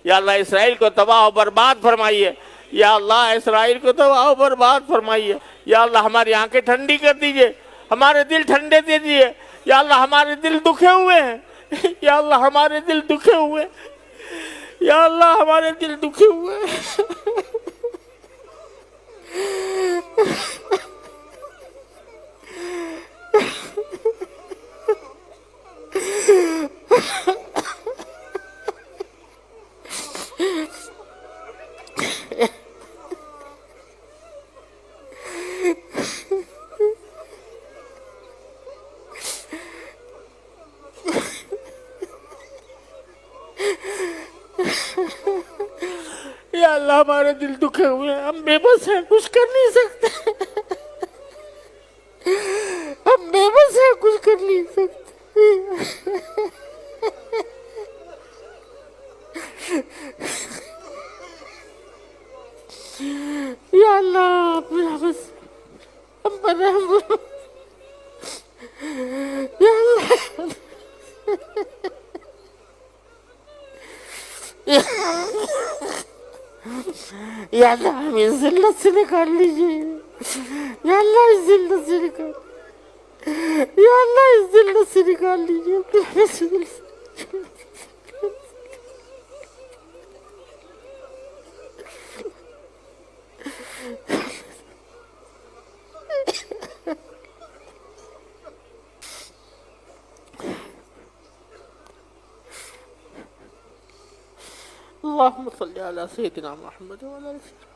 या अल्लाह इसराइल को तबाह बर्बाद फरमाइए, या अल्लाह इसराइल को तबाह बर्बाद फरमाइए। या अल्लाह हमारी आंखें ठंडी कर दीजिए, हमारे दिल ठंडे दे दीजिए। या अल्लाह हमारे दिल दुखे हुए हैं, या अल्लाह हमारे दिल दुखे हुए, या अल्लाह हमारे दिल दुखे हुए। या अल्लाह हमारे दिल दुखे हुए हैं, हम बेबस हैं, कुछ कर नहीं सकते, हम बेबस हैं, कुछ कर नहीं सकते। या अल्लाह बस हम पर रहम करो। या अल्लाह या अल्लाह हमें इस जिल्लत से निकाल लीजिए। या अल्लाह इस जिल्लत से निकाल, या अल्लाह इस जिल्लत से निकाल लीजिए। अल्लाहुम्मा सल्ली अला सय्यिदिना मुहम्मद व अला आलिhi।